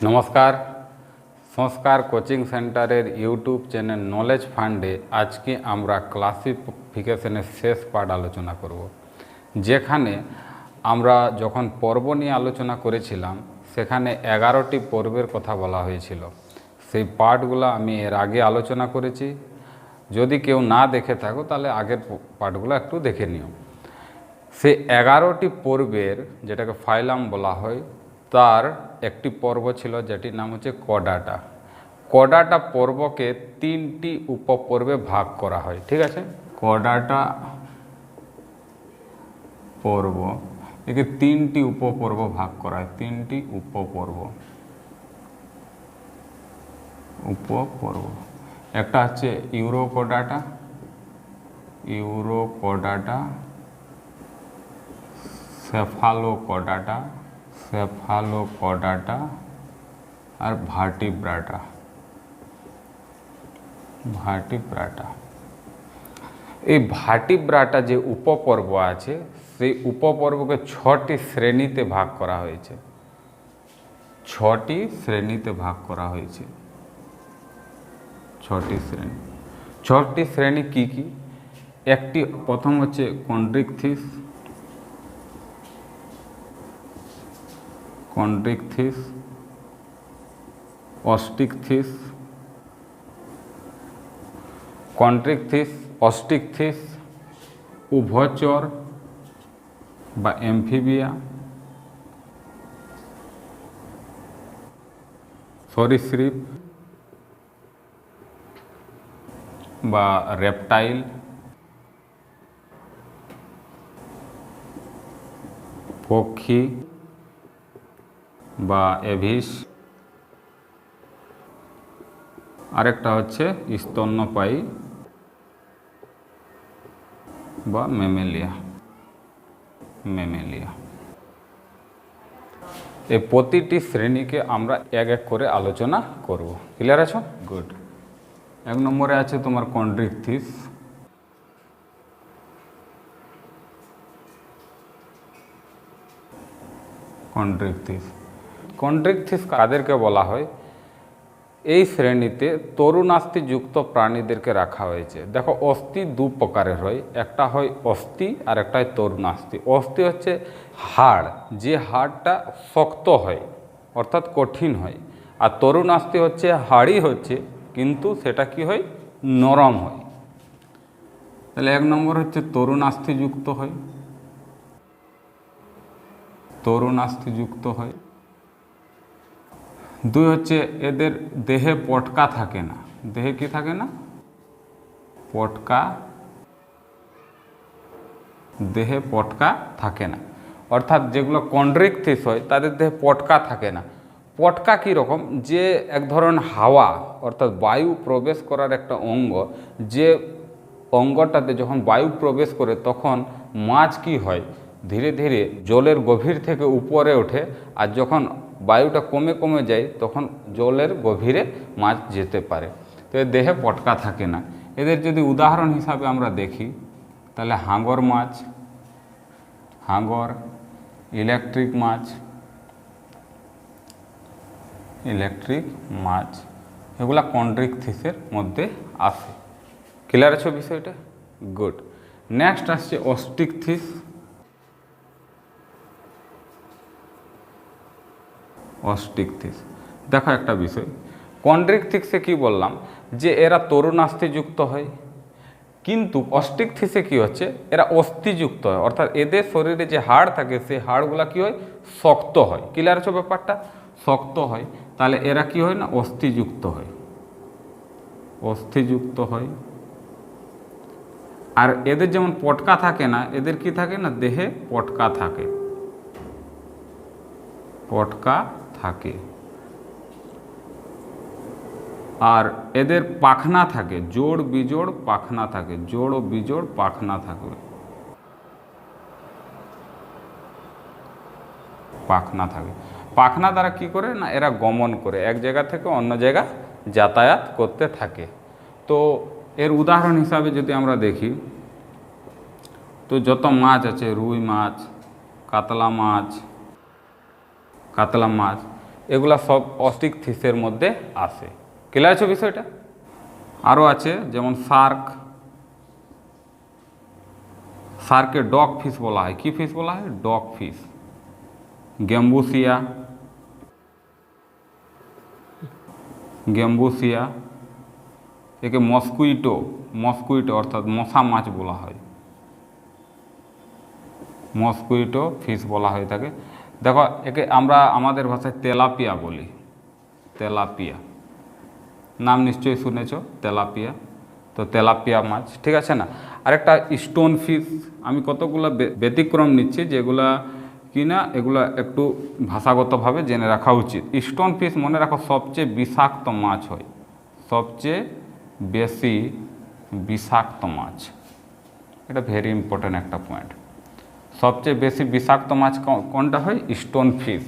নমস্কার। সংস্কার কোচিং সেন্টারের ইউটিউব চ্যানেল নলেজ ফান্ডে আজকে আমরা ক্লাসিফিকেশনের শেষ পার্ট আলোচনা করব, যেখানে আমরা যখন পর্ব নিয়ে আলোচনা করেছিলাম সেখানে 11টি পর্বের কথা বলা হয়েছিল। সেই পার্টগুলো আমি এর আগে আলোচনা করেছি। যদি কেউ না দেখে থাকো তাহলে আগের পার্টগুলো একটু দেখে নিও। সেই 11টি পর্বের, যেটাকে ফাইলাম বলা হয়, তার একটি পর্ব ছিল যেটির নাম হচ্ছে কডাটা। কডাটা পর্বকে 3টি উপপর্বে ভাগ করা হয়, ঠিক আছে। কডাটা পর্ব একে 3টি উপপর্ব ভাগ করা হয়, 3টি উপপর্ব। একটা হচ্ছে ইউরোকডাটা, সেফালোকডাটা আর ভার্টিব্রাটা। এই ভার্টিব্রাটা যে উপপর্ব আছে সেই উপপর্বকে 6টি শ্রেণীতে ভাগ করা হয়েছে। 6টি শ্রেণীতে ভাগ করা হয়েছে। 6টি শ্রেণী কি কি? একটি প্রথম হচ্ছে কন্ড্রিকথিস, অস্টিকথিস, উভচর বা অ্যামফিবিয়া, সরীসৃপ বা রেপটাইল, পক্ষী বা এভিস, আরেকটা হচ্ছে স্তন্যপায়ী বা ম্যামেলিয়া। এই প্রতিটি শ্রেণীকে আমরা এক এক করে আলোচনা করব। ক্লিয়ার আছো? গুড। 1 নম্বরে আছে তোমার কন্ড্রিকথিস। কন্ড্রিকথিস কাদেরকে বলা হয়? এই শ্রেণীতে তরুণাস্থিযুক্ত প্রাণীদেরকে রাখা হয়েছে। দেখো, অস্থি 2 প্রকারের হয়, একটা হয় অস্থি আর একটা হয় তরুণাস্থি। অস্থি হচ্ছে হাড়, যে হাড়টা শক্ত হয় অর্থাৎ কঠিন হয়, আর তরুণাস্থি হচ্ছে হাড়ই হচ্ছে কিন্তু সেটা কি হয়, নরম হয়। তাহলে 1 নম্বর হচ্ছে তরুণাস্থিযুক্ত হয়। 2 হচ্ছে এদের দেহে পটকা থাকে না। দেহে কি থাকে না? দেহে পটকা থাকে না। অর্থাৎ যেগুলো কন্ড্রিকথিস হয় তাদের দেহে পটকা থাকে না। পটকা কীরকম? যে এক ধরনের হাওয়া অর্থাৎ বায়ু প্রবেশ করার একটা অঙ্গ, যে অঙ্গটাতে যখন বায়ু প্রবেশ করে তখন মাছ কি হয়, ধীরে ধীরে জলের গভীর থেকে উপরে ওঠে, আর যখন বায়ুটা কমে কমে যায় তখন জলের গভীরে মাছ যেতে পারে। তো এর দেহে পটকা থাকে না। এদের যদি উদাহরণ হিসাবে আমরা দেখি তাহলে হাঙর মাছ, ইলেকট্রিক মাছ, এগুলা কন্ড্রিকথিসের মধ্যে আসে। ক্লিয়ার আছে বিষয়টা? গুড। নেক্সট আসছে অস্টিকথিস। দেখো একটা বিষয়, কন্ড্রিকথিসে কি বললাম যে এরা তরুণাস্থিযুক্ত হয়, কিন্তু অস্টিকথিসে কি হচ্ছে, এরা অস্থিযুক্ত হয়। অর্থাৎ এদের শরীরে যে হাড় থাকে সেই হাড়গুলা কি হয়, শক্ত হয়। ক্লিয়ার আছে ব্যাপারটা? শক্ত হয়। তাহলে এরা কি হয় না, অস্থিযুক্ত হয়। আর এদের যেমন পটকা থাকে না, এদের কি থাকে না, দেহে পটকা থাকে। আর এদের পাখনা থাকে, জোড় বিজোড় পাখনা থাকে। পাখনা দ্বারা কি করে না, এরা গমন করে, এক জায়গা থেকে অন্য জায়গা যাতায়াত করতে থাকে। তো এর উদাহরণ হিসাবে যদি আমরা দেখি তো যত মাছ আছে, রুই মাছ, কাতলা মাছ, এগুলা সব অস্টিক ফিশের মধ্যে আসে। ক্লিয়ার আছে বিষয়টা? আরও আছে যেমন শার্ক, শার্ককে ডগ ফিশ বলা হয়। কি ফিশ বলা হয়? Dog fish. গ্যাম্বুসিয়া, গ্যাম্বুসিয়া, একে মস্কুইটো, মস্কুইটো অর্থাৎ মশা মাছ বলা হয়, মস্কুইটো ফিশ বলা হয়ে থাকে। দেখো একে আমরা আমাদের ভাষায় তেলাপিয়া বলি, তেলাপিয়া, নাম নিশ্চয়ই শুনেছ তেলাপিয়া। তো তেলাপিয়া মাছ, ঠিক আছে না। আরেকটা স্টোন ফিশ, আমি কতগুলো ব্যতিক্রম নিচ্ছি যেগুলা কিনা এগুলা একটু ভাষাগতভাবে জেনে রাখা উচিত। স্টোন ফিশ মনে রাখো সবচেয়ে বিষাক্ত মাছ হয়, সবচেয়ে বেশি বিষাক্ত মাছ, এটা ভেরি ইম্পর্ট্যান্ট একটা পয়েন্ট। সবচেয়ে বেশি বিষাক্ত মাছ কোনটা হয়? Stone fish.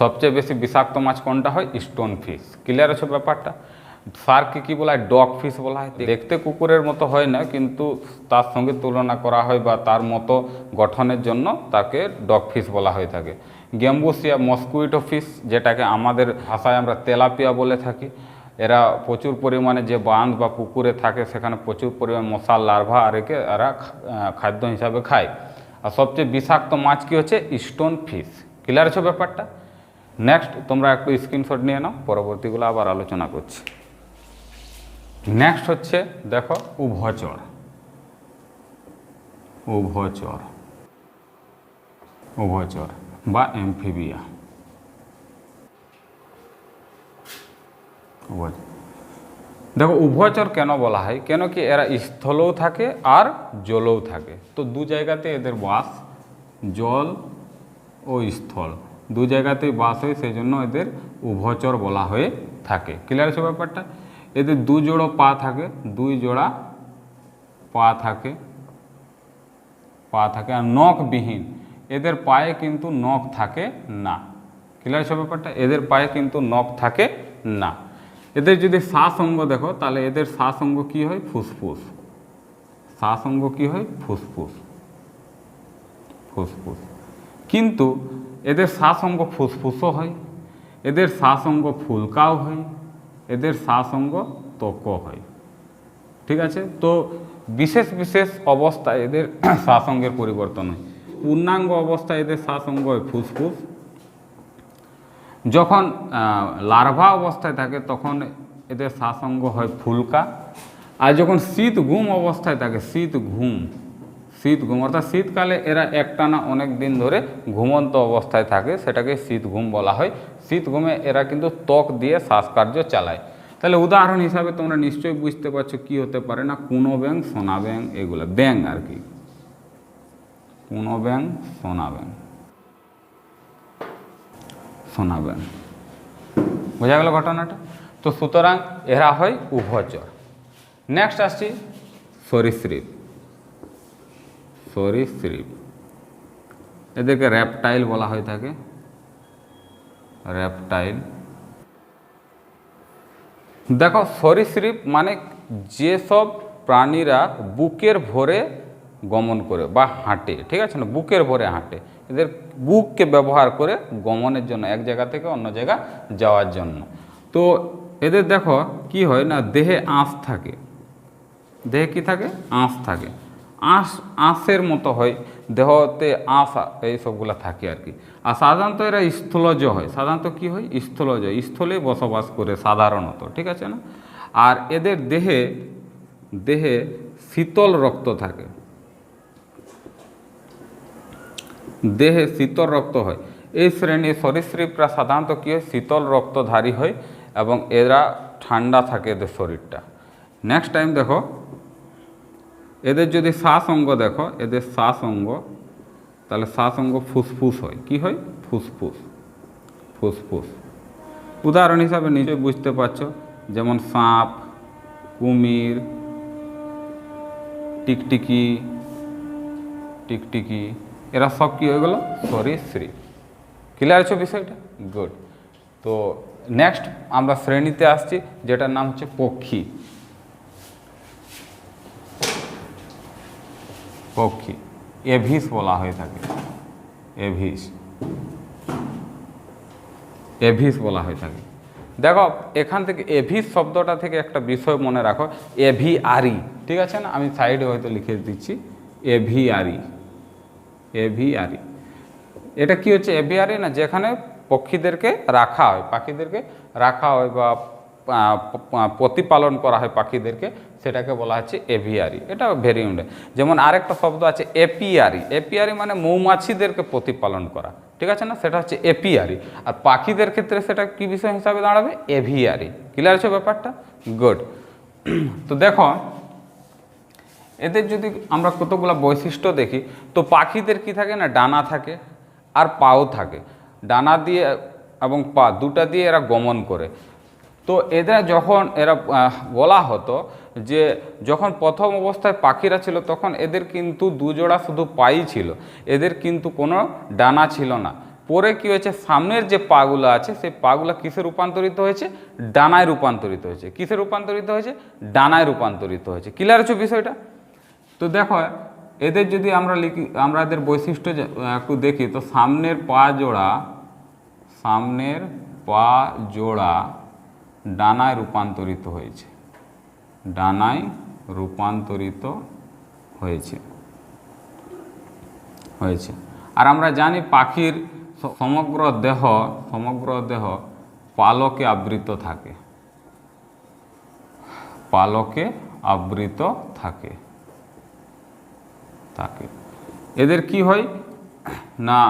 সবচেয়ে বেশি বিষাক্ত মাছ কোনটা হয়? Stone fish. ক্লিয়ার আছে ব্যাপারটা? শার্ককে কী বলা হয়? ডগ ফিশ বলা হয়। দেখতে কুকুরের মতো হয় না, কিন্তু তার সঙ্গে তুলনা করা হয় বা তার মতো গঠনের জন্য তাকে ডগ ফিশ বলা হয়ে থাকে। গ্যাম্বুসিয়া মস্কুইটো ফিশ, যেটাকে আমাদের ভাষায় আমরা তেলাপিয়া বলে থাকি। এরা প্রচুর পরিমাণে যে বাঁধ বা পুকুরে থাকে সেখানে প্রচুর পরিমাণে মশার লার্ভা আর একে এরা খাদ্য হিসাবে খায়। আর সবচেয়ে বিষাক্ত মাছ কী হচ্ছে? Stone fish. ক্লিয়ার আছে ব্যাপারটা? নেক্সট তোমরা একটু স্ক্রিনশট নিয়ে নাও, পরবর্তীগুলো আবার আলোচনা করছি। নেক্সট হচ্ছে দেখো উভচর, উভচর, উভচর বা অ্যামফিবিয়া। দেখো উভচর কেন বলা হয়? কেন কি এরা স্থলেও থাকে আর জলেও থাকে। তো দু জায়গাতে এদের বাস, জল ও স্থল দু জায়গাতেই বাস হয়, সেই জন্য এদের উভচর বলা হয়ে থাকে। ক্লিয়ার আছে ব্যাপারটা? এদের দু জোড়ো পা থাকে, দুই জোড়া পা থাকে, পা থাকে আর নখবিহীন। এদের পায়ে কিন্তু নখ থাকে না। ক্লিয়ার আছে ব্যাপারটা? এদের পায়ে কিন্তু নখ থাকে না। এদের যদি শ্বাস অঙ্গ দেখো তাহলে এদের শ্বাস অঙ্গ কী হয়? ফুসফুস। শ্বাস অঙ্গ কী হয়? ফুসফুস, ফুসফুস। কিন্তু এদের শ্বাস অঙ্গ ফুসফুসও হয়, এদের শ্বাস অঙ্গ ফুলকাও হয়, এদের শ্বাস অঙ্গ ত্বকও হয়। ঠিক আছে? তো বিশেষ বিশেষ অবস্থায় এদের শ্বাস অঙ্গের পরিবর্তন হয়। পূর্ণাঙ্গ অবস্থায় এদের শ্বাস অঙ্গ হয় ফুসফুস। যখন লার্ভা অবস্থায় থাকে তখন এদের শ্বাস অঙ্গ হয় ফুলকা। আর যখন শীত ঘুম অবস্থায় থাকে, শীত ঘুম, শীত ঘুম অর্থাৎ শীতকালে এরা একটানা অনেক দিন ধরে ঘুমন্ত অবস্থায় থাকে, সেটাকে শীত ঘুম বলা হয়। শীত ঘুমে এরা কিন্তু ত্বক দিয়ে শ্বাসকার্য চালায়। তাহলে উদাহরণ হিসাবে তোমরা নিশ্চয়ই বুঝতে পারছো কী হতে পারে না? কুনো ব্যাং, সোনা ব্যাং, এগুলো ব্যাং আর কি। কুনো ব্যাং, সোনা ব্যাং, সোনা ব্যাং। বোঝা গেল ঘটনাটা? তো সুতরাং এরা হয় উভচর। নেক্সট আসছি সরীসৃপ, সরীসৃপ। এদেরকে র্যাপটাইল বলা হয়ে থাকে, র্যাপটাইল। দেখো সরীসৃপ মানে যেসব প্রাণীরা বুকের ভরে গমন করে বা হাঁটে, ঠিক আছে না? বুকের ভরে হাঁটে, এদের বুককে ব্যবহার করে গমনের জন্য, এক জায়গা থেকে অন্য জায়গা যাওয়ার জন্য। তো এদের দেখো কি হয় না, দেহে আঁশ থাকে, দেহে কি থাকে? আঁশ থাকে। আঁশের মতো হয়, দেহতে আঁশ এই সবগুলো থাকে আর কি। আর সাধারণত এরা স্থলজ হয়। সাধারণত কি হয়? স্থলজ, স্থলে বসবাস করে সাধারণত, ঠিক আছে না? আর এদের দেহে দেহে শীতল রক্ত থাকে, দেহে শীতল রক্ত হয়। এই শ্রেণীর সরীসৃপরা সাধারণত কী হয়? শীতল রক্তধারী হয় এবং এরা ঠান্ডা থাকে এদের শরীরটা। নেক্সট টাইম দেখো এদের যদি শ্বাস অঙ্গ দেখো, এদের শ্বাস অঙ্গ, তাহলে শ্বাস অঙ্গ ফুসফুস হয়। কি হয়? ফুসফুস, ফুসফুস। উদাহরণ হিসাবে নিশ্চয়ই বুঝতে পারছো, যেমন সাপ, কুমির, টিকটিকি, টিকটিকি, এরা সব কী হয়ে গেল? সরীসৃপ। ক্লিয়ার আছে বিষয়টা? গুড। তো নেক্সট আমরা শ্রেণীতে আসছি যেটার নাম হচ্ছে পক্ষী। পক্ষী, এভিস বলা হয়ে থাকে, এভিস। এভিস বলা হয়ে থাকে। দেখো এখান থেকে এভিস শব্দটা থেকে একটা বিষয় মনে রাখো, এভিআরি, ঠিক আছে না, আমি সাইডে হয়তো লিখে দিচ্ছি এভিআরি। এভিআরি এটা কি হচ্ছে, এভিআরি না, যেখানে পক্ষীদেরকে রাখা হয়, পাখিদেরকে রাখা হয় বা প্রতিপালন করা হয় পাখিদেরকে, সেটাকে বলা হচ্ছে এভিয়ারি। এটা ভেরিয়েন্ট। যেমন আরেকটা শব্দ আছে এপিয়ারি। এপিয়ারি মানে মৌমাছিদেরকে প্রতিপালন করা, ঠিক আছে না, সেটা হচ্ছে এপিয়ারি। আর পাখিদের ক্ষেত্রে সেটা কি বিষয় হিসাবে দাঁড়াবে, এভিয়ারি। ক্লিয়ার আছে ব্যাপারটা? গুড। তো দেখো এদের যদি আমরা কতগুলো বৈশিষ্ট্য দেখি, তো পাখিদের কি থাকে না, ডানা থাকে আর পাও থাকে। ডানা দিয়ে এবং পা দুটা দিয়ে এরা গমন করে। তো এরা যখন বলা হতো যে যখন প্রথম অবস্থায় পাখিরা ছিল তখন এদের কিন্তু দুজোড়া শুধু পাই ছিল, এদের কিন্তু কোনো ডানা ছিল না। পরে কি হয়েছে, সামনের যে পাগুলো আছে সেই পাগুলো কিসে রূপান্তরিত হয়েছে, ডানায় রূপান্তরিত হয়েছে। কিসে রূপান্তরিত হয়েছে, ডানায় রূপান্তরিত হয়েছে। ক্লিয়ার হচ্ছে বিষয়টা? তো দেখো এদের যদি আমরা লিখি, আমরা এদের বৈশিষ্ট্য একটু দেখি, তো সামনের পা জোড়া ডানায় রূপান্তরিত হয়েছে, ডানায় রূপান্তরিত হয়েছে। আর আমরা জানি পাখির সমগ্র দেহ পালকে আবৃত থাকে, পালকে আবৃত থাকে। এদের কি হয় না,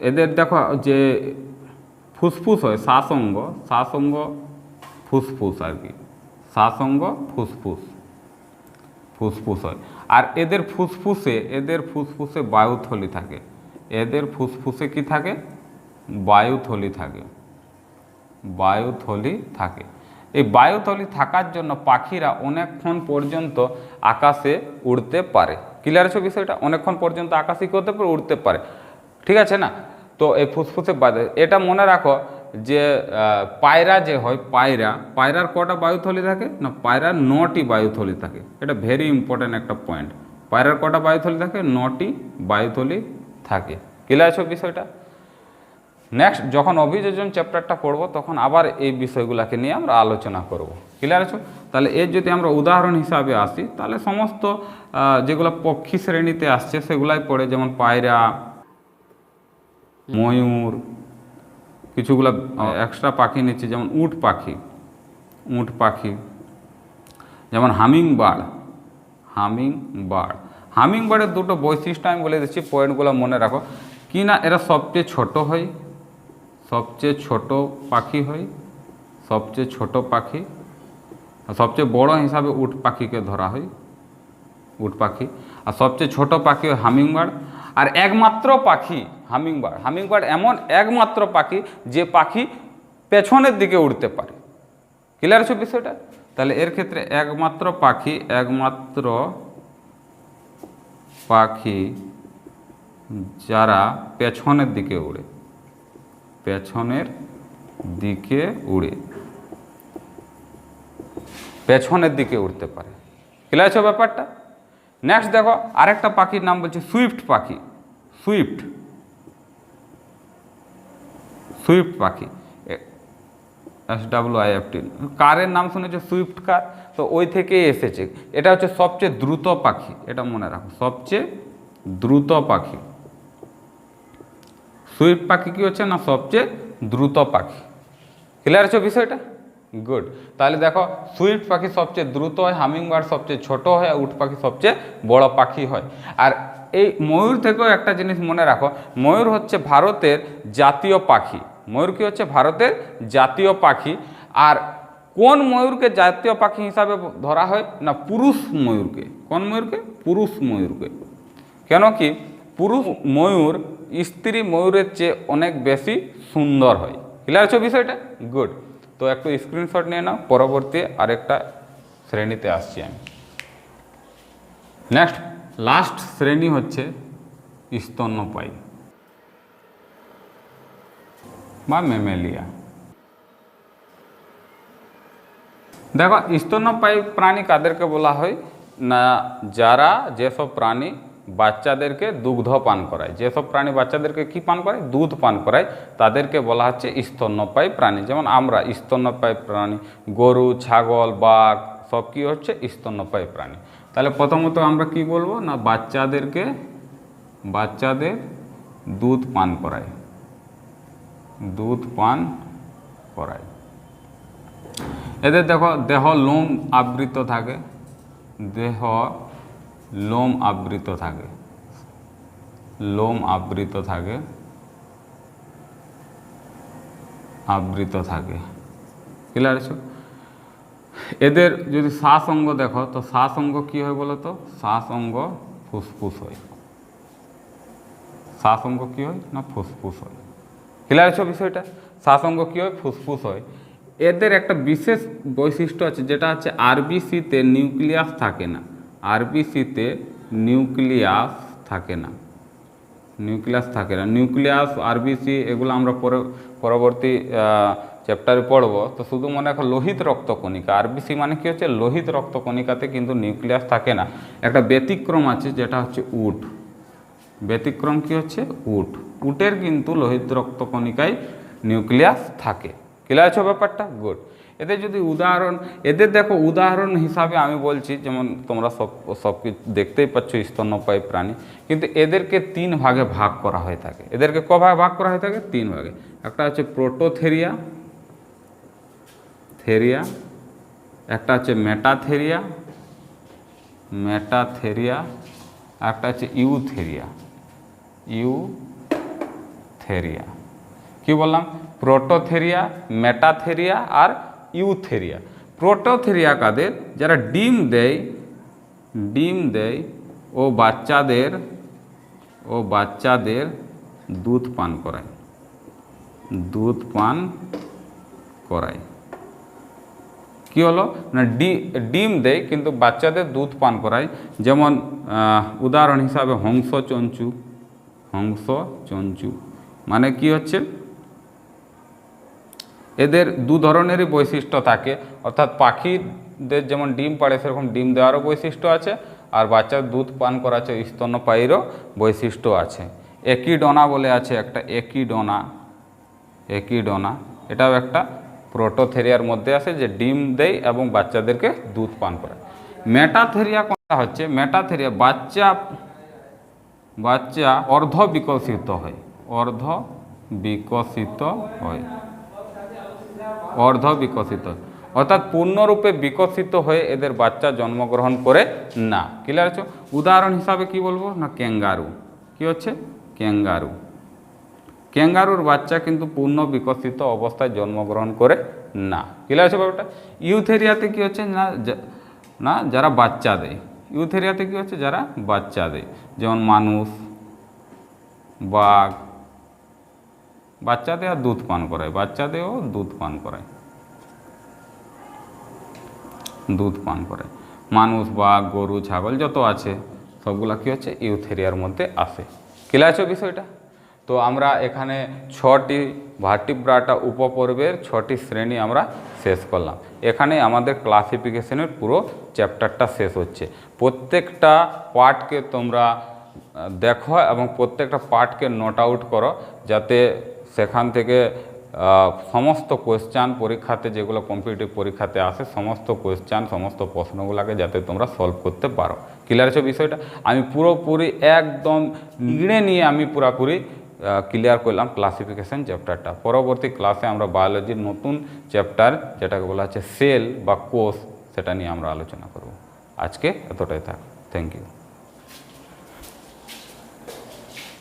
এদের দেখো যে ফুসফুস হয়, শ্বাসঙ্গ ফুসফুস আর কি, শ্বাসঙ্গ ফুসফুস হয়। আর এদের ফুসফুসে বায়ুথলি থাকে। এদের ফুসফুসে কি থাকে, বায়ুথলি থাকে। এই বায়ুথলি থাকার জন্য পাখিরা অনেকক্ষণ পর্যন্ত আকাশে উড়তে পারে। ক্লিয়ার আছে বিষয়টা? অনেকক্ষণ পর্যন্ত আকাশে করতে পারে, উড়তে পারে, ঠিক আছে না। তো এই ফুসফুসে এটা মনে রাখো যে পায়রা যে হয়, পায়রার কটা বায়ুথলি থাকে না, পায়রার 9টি বায়ুথলি থাকে। এটা ভেরি ইম্পর্টেন্ট একটা পয়েন্ট। পায়রার কটা বায়ুথলি থাকে, 9টি বায়ুথলি থাকে। ক্লিয়ার আছে বিষয়টা? নেক্সট যখন অভিযোজন চ্যাপ্টারটা পড়বো তখন আবার এই বিষয়গুলোকে নিয়ে আমরা আলোচনা করব। ক্লিয়ার আছে? তাহলে এর যদি আমরা উদাহরণ হিসাবে আসি, তাহলে সমস্ত যেগুলো পক্ষী শ্রেণীতে আসছে সেগুলাই পড়ে, যেমন পায়রা, ময়ূর, কিছুগুলো এক্সট্রা পাখি নিচ্ছে, যেমন উট পাখি, যেমন হামিংবার্ডের দুটো বৈশিষ্ট্য আমি বলে দিচ্ছি, পয়েন্টগুলো মনে রাখো। কি না, এরা সবচেয়ে ছোট পাখি হয়, সবচেয়ে বড় হিসাবে উট পাখিকে ধরা হয়, আর সবচেয়ে ছোট পাখি হয় হামিংবার্ড। আর একমাত্র পাখি হামিংবার্ড এমন একমাত্র পাখি যে পাখি পেছনের দিকে উড়তে পারে। ক্লিয়ার আছে বিষয়টা? তাহলে এর ক্ষেত্রে একমাত্র পাখি যারা পেছনের দিকে উড়ে, পেছনের দিকে উড়তে পারে। ক্লিয়ার আছে ব্যাপারটা? নেক্সট দেখো আরেকটা পাখির নাম বলছে সুইফট পাখি। সুইফট পাখি, SWIFT। কারের নাম শুনেছে সুইফট কার, তো ওই থেকেই এসেছে। এটা হচ্ছে সবচেয়ে দ্রুত পাখি, এটা মনে রাখো, সবচেয়ে দ্রুত পাখি। সুইফট পাখি কি হচ্ছে না, সবচেয়ে দ্রুত পাখি। ক্লিয়ার আছে বিষয়টা? গুড। তাহলে দেখো সুইফট পাখি সবচেয়ে দ্রুত হয়, হামিংবার্ড সবচেয়ে ছোট হয়, আর উট পাখি সবচেয়ে বড় পাখি হয়। আর এই ময়ূর থেকেও একটা জিনিস মনে রাখো, ময়ূর হচ্ছে ভারতের জাতীয় পাখি। ময়ূর কি হচ্ছে, ভারতের জাতীয় পাখি। আর কোন ময়ূরকে জাতীয় পাখি হিসাবে ধরা হয় না, পুরুষ ময়ূরকে। কোন ময়ূরকে? পুরুষ ময়ূরকে। কেন কি, পুরুষ ময়ূর স্ত্রী ময়ূরের চেয়ে অনেক বেশি সুন্দর হয়। ক্লিয়ার আছে বিষয়টা? গুড। তো একটু স্ক্রিনশট নিয়ে নাও, পরবর্তী আরেকটা শ্রেণীতে আসছি আমি। নেক্সট লাস্ট শ্রেণী হচ্ছে স্তন্যপায়ী বা ম্যামেলিয়া। দেখো স্তন্যপায়ী প্রাণী কাদেরকে বলা হয় না, যেসব প্রাণী বাচ্চাদেরকে দুগ্ধ পান করায়। যেসব প্রাণী বাচ্চাদেরকে কি পান করায়? দুধ পান করায়, তাদেরকে বলা হচ্ছে স্তন্যপায়ী প্রাণী। যেমন আমরা স্তন্যপায়ী প্রাণী, গরু, ছাগল, বাঘ সব কি হচ্ছে? স্তন্যপায়ী প্রাণী। তাহলে প্রথমত আমরা কি বলবো না, বাচ্চাদের দুধ পান করায়, দুধ পান করায়। এদের দেখো দেহ লোম আবৃত থাকে, দেহ লোম আবৃত থাকে, লোম আবৃত থাকে, আবৃত থাকে। ক্লিয়ার আছে? এদের যদি শ্বাস অঙ্গ দেখো তো শ্বাস অঙ্গ কী হয় বলো তো? শ্বাস অঙ্গ ফুসফুস হয়। শ্বাস অঙ্গ কী হয় না? ফুসফুস হয়। ক্লিয়ার আছে বিষয়টা? শ্বাস অঙ্গ কী হয়? ফুসফুস হয়। এদের একটা বিশেষ বৈশিষ্ট্য আছে, যেটা হচ্ছে আরবিসিতে নিউক্লিয়াস থাকে না। আরবিসিতে নিউক্লিয়াস থাকে না, নিউক্লিয়াস থাকে না। নিউক্লিয়াস, আরবিসি এগুলো আমরা পরবর্তী চ্যাপ্টারে পড়ব। তো শুধু মনে রাখো লোহিত রক্তকণিকা, আরবিসি মানে কি হচ্ছে? লোহিত রক্তকণিকাতে কিন্তু নিউক্লিয়াস থাকে না। একটা ব্যতিক্রম আছে, যেটা হচ্ছে উট। ব্যতিক্রম কি হচ্ছে? উট। উটের কিন্তু লোহিত রক্তকণিকায় নিউক্লিয়াস থাকে। ক্লিয়ার আছে ব্যাপারটা? গুড। এদের যদি উদাহরণ, এদের দেখো উদাহরণ হিসাবে আমি বলছি, যেমন তোমরা সব কিছু দেখতেই পাচ্ছ স্তন্যপায়ী প্রাণী, কিন্তু এদেরকে 3 ভাগে ভাগ করা হয়ে থাকে। এদেরকে ক ভাগে ভাগ করা হয়ে থাকে? 3 ভাগে। একটা হচ্ছে প্রোটোথেরিয়া, থেরিয়া, একটা হচ্ছে মেটাথেরিয়া, মেটাথেরিয়া, একটা হচ্ছে ইউথেরিয়া, ইউথেরিয়া। কি বললাম? প্রোটোথেরিয়া, মেটাথেরিয়া আর ইউথেরিয়া। প্রোটোথেরিয়া কাদের? যারা ডিম দেয় ও বাচ্চাদের দুধ পান করায়, দুধ পান করায়। কি হলো না, ডিম দেয় কিন্তু বাচ্চাদের দুধ পান করায়। যেমন উদাহরণ হিসাবে হংস-চঞ্চু। মানে কি হচ্ছে? এদের 2 ধরনেরই বৈশিষ্ট্য থাকে, অর্থাৎ পাখিদের যেমন ডিম পাড়ে সেরকম ডিম দেওয়ারও বৈশিষ্ট্য আছে, আর বাচ্চার দুধ পান করাচ্ছে স্তন্যপায়ীরও বৈশিষ্ট্য আছে। একিডনা বলে আছে একটা, একিডনা, এটাও একটা প্রোটোথেরিয়ার মধ্যে আছে, যে ডিম দেয় এবং বাচ্চাদেরকে দুধ পান করায়। মেটাথেরিয়া কোনটা হচ্ছে? মেটাথেরিয়া বাচ্চা অর্ধ বিকশিত হয়, অর্ধ বিকশিত, অর্থাৎ পূর্ণরূপে বিকশিত হয়ে এদের বাচ্চা জন্মগ্রহণ করে না। ক্লিয়ার আছে? উদাহরণ হিসাবে কি বলবো না, ক্যাঙ্গারু। কি হচ্ছে? ক্যাঙ্গারু। ক্যাঙ্গারুর বাচ্চা কিন্তু পূর্ণ বিকশিত অবস্থায় জন্মগ্রহণ করে না। ক্লিয়ার আছে ব্যাপারটা? ইউথেরিয়াতে কি হচ্ছে না যারা বাচ্চা দেয়। ইউথেরিয়াতে কি হচ্ছে? যারা বাচ্চা দেয়। যেমন মানুষ, বাঘ বাচ্চা দেয় আর দুধ পান করায়, বাচ্চা দেয়ও দুধ পান করায়, দুধ পান করায়। মানুষ, বাঘ, গরু, ছাগল যত আছে সবগুলা কি হচ্ছে? ইউথেরিয়ার মধ্যে আসে। ক্লিয়ার আছে বিষয়টা? তো আমরা এখানে 6টি ভার্টিব্রাটা উপপর্বের 6টি শ্রেণী আমরা শেষ করলাম। এখানে আমাদের ক্লাসিফিকেশনের পুরো চ্যাপ্টারটা শেষ হচ্ছে। প্রত্যেকটা পার্টকে তোমরা দেখো এবং প্রত্যেকটা পার্টকে নোট আউট করো, যাতে সেখান থেকে সমস্ত কোয়েশ্চান পরীক্ষাতে, যেগুলো কম্পিটিটিভ পরীক্ষাতে আসে, সমস্ত কোয়েশ্চান, সমস্ত প্রশ্নগুলোকে যাতে তোমরা সলভ করতে পারো। ক্লিয়ার আছে বিষয়টা? আমি পুরোপুরি একদম নিয়ে আমি পুরোপুরি ক্লিয়ার করলাম ক্লাসিফিকেশন চ্যাপ্টারটা। পরবর্তী ক্লাসে আমরা বায়োলজির নতুন চ্যাপ্টার, যেটাকে বলা হচ্ছে সেল বা কোষ, সেটা নিয়ে আমরা আলোচনা করব। আজকে এতটাই থাক। Thank you.